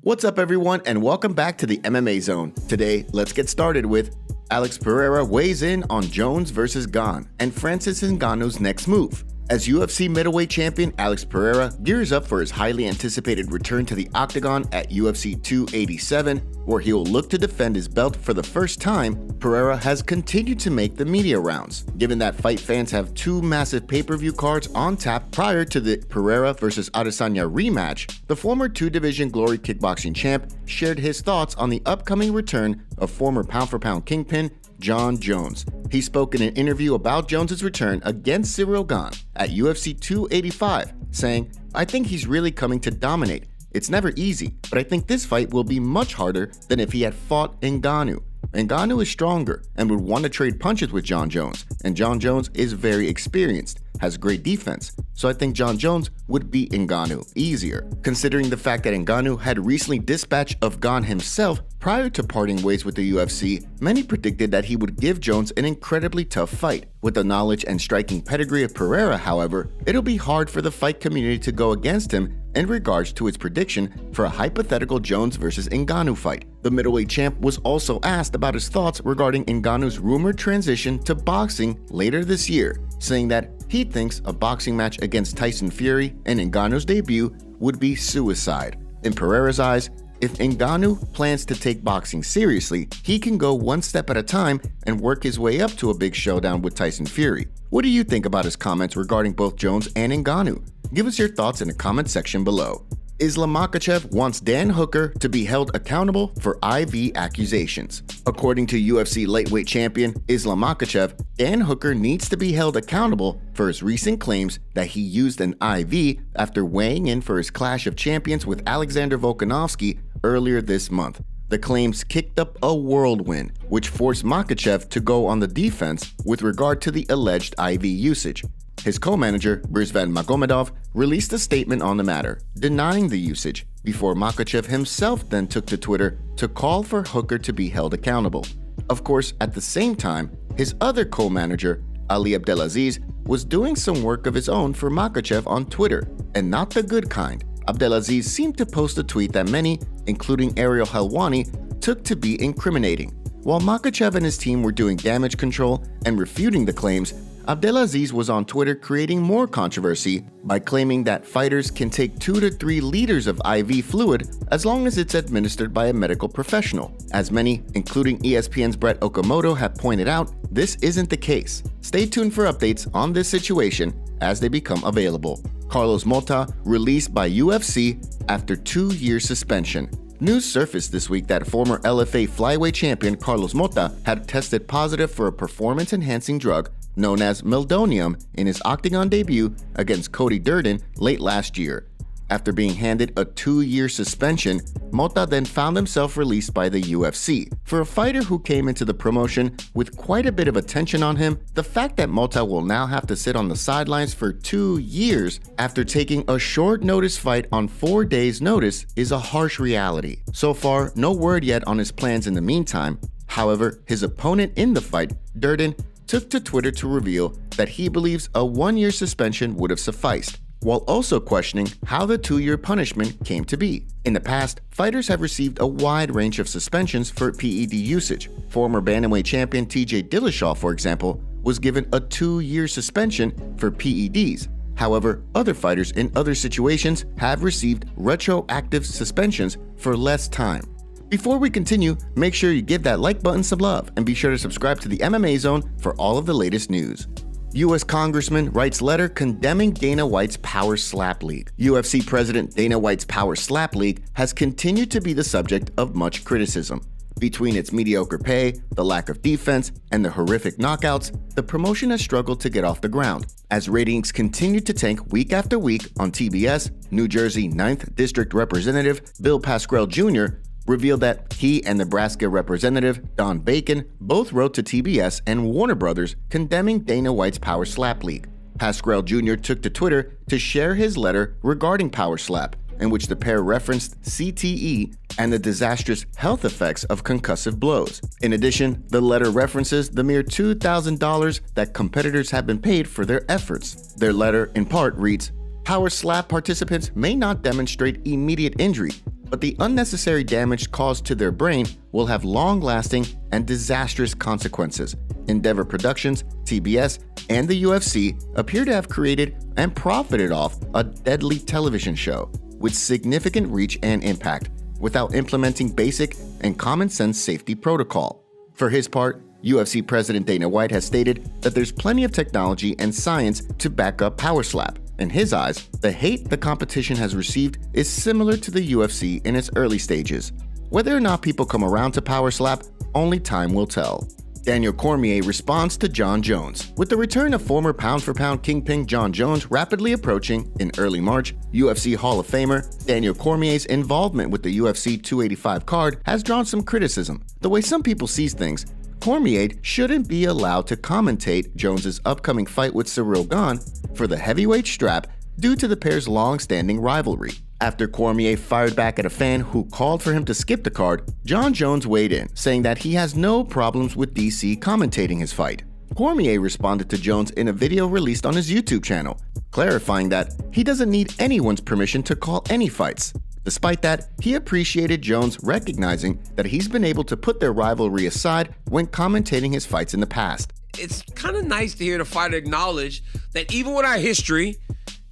What's up, everyone, and welcome back to the MMA Zone. Today, let's get started with Alex Pereira weighs in on Jones versus Gane and Francis Ngannou's next move. As UFC middleweight champion, Alex Pereira gears up for his highly anticipated return to the octagon at UFC 287, where he will look to defend his belt for the first time. Pereira has continued to make the media rounds. Given that fight fans have two massive pay-per-view cards on tap prior to the Pereira vs. Adesanya rematch, the former two-division Glory kickboxing champ shared his thoughts on the upcoming return of former pound-for-pound kingpin Jon Jones. He spoke in an interview about Jones' return against Ciryl Gane at UFC 285, saying, "I think he's really coming to dominate. It's never easy, but I think this fight will be much harder than if he had fought Ngannou. Ngannou is stronger and would want to trade punches with Jon Jones, and Jon Jones is very experienced, has great defense, so I think Jon Jones would beat Ngannou easier." Considering the fact that Ngannou had recently dispatched of Gane himself prior to parting ways with the UFC, many predicted that he would give Jones an incredibly tough fight. With the knowledge and striking pedigree of Pereira, however, it'll be hard for the fight community to go against him in regards to its prediction for a hypothetical Jones vs. Ngannou fight. The middleweight champ was also asked about his thoughts regarding Ngannou's rumored transition to boxing later this year, saying that he thinks a boxing match against Tyson Fury and Ngannou's debut would be suicide. In Pereira's eyes, if Ngannou plans to take boxing seriously, he can go one step at a time and work his way up to a big showdown with Tyson Fury. What do you think about his comments regarding both Jones and Ngannou? Give us your thoughts in the comment section below. Islam Makhachev wants Dan Hooker to be held accountable for IV accusations. According to UFC lightweight champion Islam Makhachev, Dan Hooker needs to be held accountable for his recent claims that he used an IV after weighing in for his Clash of Champions with Alexander Volkanovski earlier this month. The claims kicked up a whirlwind, which forced Makhachev to go on the defense with regard to the alleged IV usage. His co-manager, Brizvan Magomedov, released a statement on the matter, denying the usage, before Makhachev himself then took to Twitter to call for Hooker to be held accountable. Of course, at the same time, his other co-manager, Ali Abdelaziz, was doing some work of his own for Makhachev on Twitter, and not the good kind. Abdelaziz seemed to post a tweet that many, including Ariel Helwani, took to be incriminating. While Makhachev and his team were doing damage control and refuting the claims, Abdelaziz was on Twitter creating more controversy by claiming that fighters can take 2 to 3 liters of IV fluid as long as it's administered by a medical professional. As many, including ESPN's Brett Okamoto, have pointed out, this isn't the case. Stay tuned for updates on this situation as they become available. Carlos Mota released by UFC after 2-year suspension. News surfaced this week that former LFA flyweight champion Carlos Mota had tested positive for a performance-enhancing drug known as meldonium in his octagon debut against Cody Durden late last year. After being handed a 2-year suspension, Mota then found himself released by the UFC. For a fighter who came into the promotion with quite a bit of attention on him, the fact that Mota will now have to sit on the sidelines for 2 years after taking a short notice fight on 4 days' notice is a harsh reality. So far, no word yet on his plans in the meantime. However, his opponent in the fight, Durden, took to Twitter to reveal that he believes a 1-year suspension would have sufficed, while also questioning how the 2-year punishment came to be. In the past, fighters have received a wide range of suspensions for PED usage. Former bantamweight champion TJ Dillashaw, for example, was given a 2-year suspension for PEDs. However, other fighters in other situations have received retroactive suspensions for less time. Before we continue, make sure you give that like button some love and be sure to subscribe to the MMA Zone for all of the latest news. U.S. Congressman writes letter condemning Dana White's Power Slap League. UFC President Dana White's Power Slap League has continued to be the subject of much criticism. Between its mediocre pay, the lack of defense, and the horrific knockouts, the promotion has struggled to get off the ground. As ratings continue to tank week after week on TBS, New Jersey 9th District Representative Bill Pascrell Jr. revealed that he and Nebraska Representative Don Bacon both wrote to TBS and Warner Brothers condemning Dana White's Power Slap League. Pascrell Jr. took to Twitter to share his letter regarding Power Slap, in which the pair referenced CTE and the disastrous health effects of concussive blows. In addition, the letter references the mere $2,000 that competitors have been paid for their efforts. Their letter, in part, reads, Power slap participants may not demonstrate immediate injury, but the unnecessary damage caused to their brain will have long-lasting and disastrous consequences. Endeavor Productions, TBS, and the UFC appear to have created and profited off a deadly television show with significant reach and impact without implementing basic and common-sense safety protocol. For his part, UFC President Dana White has stated that there's plenty of technology and science to back up power slap. In his eyes, the hate the competition has received is similar to the UFC in its early stages. Whether or not people come around to power slap, only time will tell. Daniel Cormier responds to Jon Jones. With the return of former pound-for-pound kingpin Jon Jones rapidly approaching in early March, UFC Hall of Famer Daniel Cormier's involvement with the UFC 285 card has drawn some criticism. The way some people see things, Cormier shouldn't be allowed to commentate Jones's upcoming fight with Ciryl Gane for the heavyweight strap due to the pair's long-standing rivalry. After Cormier fired back at a fan who called for him to skip the card, Jon Jones weighed in, saying that he has no problems with DC commentating his fight. Cormier responded to Jones in a video released on his YouTube channel, clarifying that he doesn't need anyone's permission to call any fights. Despite that, he appreciated Jones recognizing that he's been able to put their rivalry aside when commentating his fights in the past. It's kind of nice to hear the fighter acknowledge that even with our history,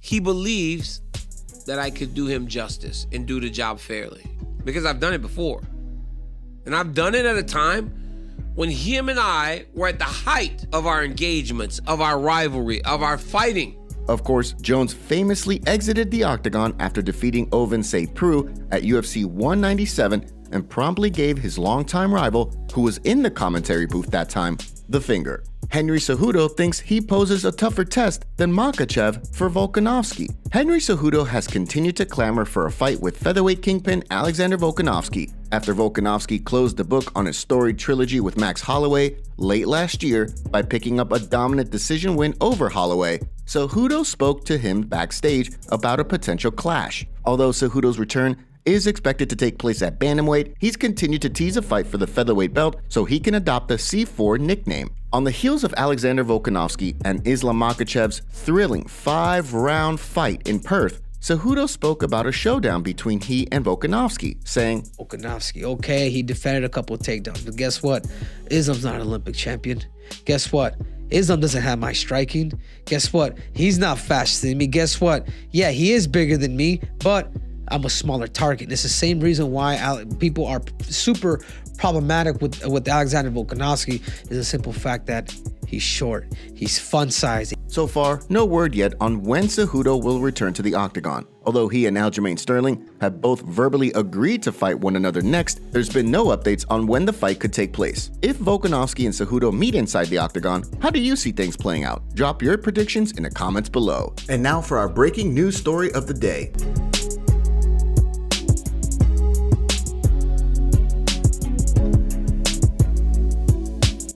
he believes that I could do him justice and do the job fairly. Because I've done it before. And I've done it at a time when him and I were at the height of our engagements, of our rivalry, of our fighting. Of course, Jones famously exited the octagon after defeating Ovince St. Preux at UFC 197 and promptly gave his longtime rival, who was in the commentary booth that time, the finger. Henry Cejudo thinks he poses a tougher test than Makhachev for Volkanovski. Henry Cejudo has continued to clamor for a fight with featherweight kingpin Alexander Volkanovski after Volkanovski closed the book on his storied trilogy with Max Holloway late last year by picking up a dominant decision win over Holloway. Cejudo spoke to him backstage about a potential clash. Although Cejudo's return is expected to take place at bantamweight, he's continued to tease a fight for the featherweight belt so he can adopt the C4 nickname. On the heels of Alexander Volkanovski and Islam Makhachev's thrilling 5-round fight in Perth, Cejudo spoke about a showdown between he and Volkanovski, saying, Volkanovski, okay, he defended a couple of takedowns, but guess what? Islam's not an Olympic champion. Guess what? Islam doesn't have my striking. Guess what? He's not faster than me. Guess what? Yeah, he is bigger than me, but I'm a smaller target. It's the same reason why people are super problematic with Alexander Volkanovski is the simple fact that he's short, he's fun-sized. So far, no word yet on when Cejudo will return to the octagon. Although he and Aljamain Sterling have both verbally agreed to fight one another next, there's been no updates on when the fight could take place. If Volkanovski and Cejudo meet inside the octagon, how do you see things playing out? Drop your predictions in the comments below. And now for our breaking news story of the day.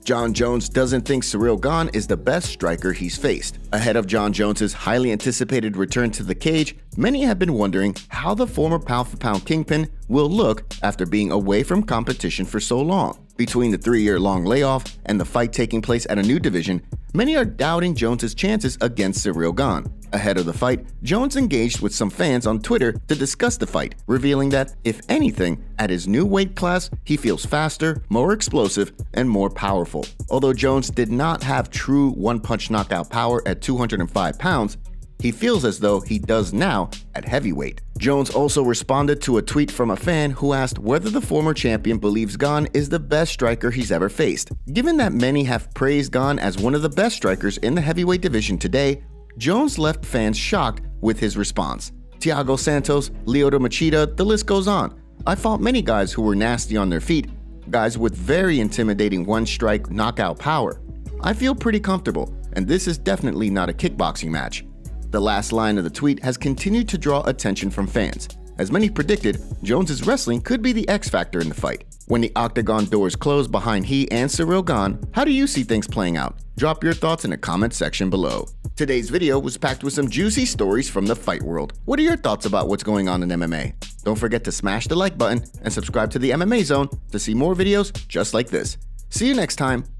Jon Jones doesn't think Ciryl Gane is the best striker he's faced. Ahead of Jon Jones's highly anticipated return to the cage, many have been wondering how the former pound-for-pound kingpin will look after being away from competition for so long. Between the 3-year-long layoff and the fight taking place at a new division, many are doubting Jones's chances against Ciryl Gane. Ahead of the fight, Jones engaged with some fans on Twitter to discuss the fight, revealing that, if anything, at his new weight class, he feels faster, more explosive, and more powerful. Although Jones did not have true one-punch knockout power at 205 pounds, he feels as though he does now at heavyweight. Jones also responded to a tweet from a fan who asked whether the former champion believes Gane is the best striker he's ever faced. Given that many have praised Gane as one of the best strikers in the heavyweight division today, Jones left fans shocked with his response. Thiago Santos, Lyoto Machida, the list goes on. I fought many guys who were nasty on their feet, guys with very intimidating one-strike knockout power. I feel pretty comfortable, and this is definitely not a kickboxing match. The last line of the tweet has continued to draw attention from fans. As many predicted, Jones's wrestling could be the X factor in the fight. When the octagon doors close behind he and Ciryl Gane, how do you see things playing out? Drop your thoughts in the comment section below. Today's video was packed with some juicy stories from the fight world. What are your thoughts about what's going on in MMA? Don't forget to smash the like button and subscribe to the MMA Zone to see more videos just like this. See you next time.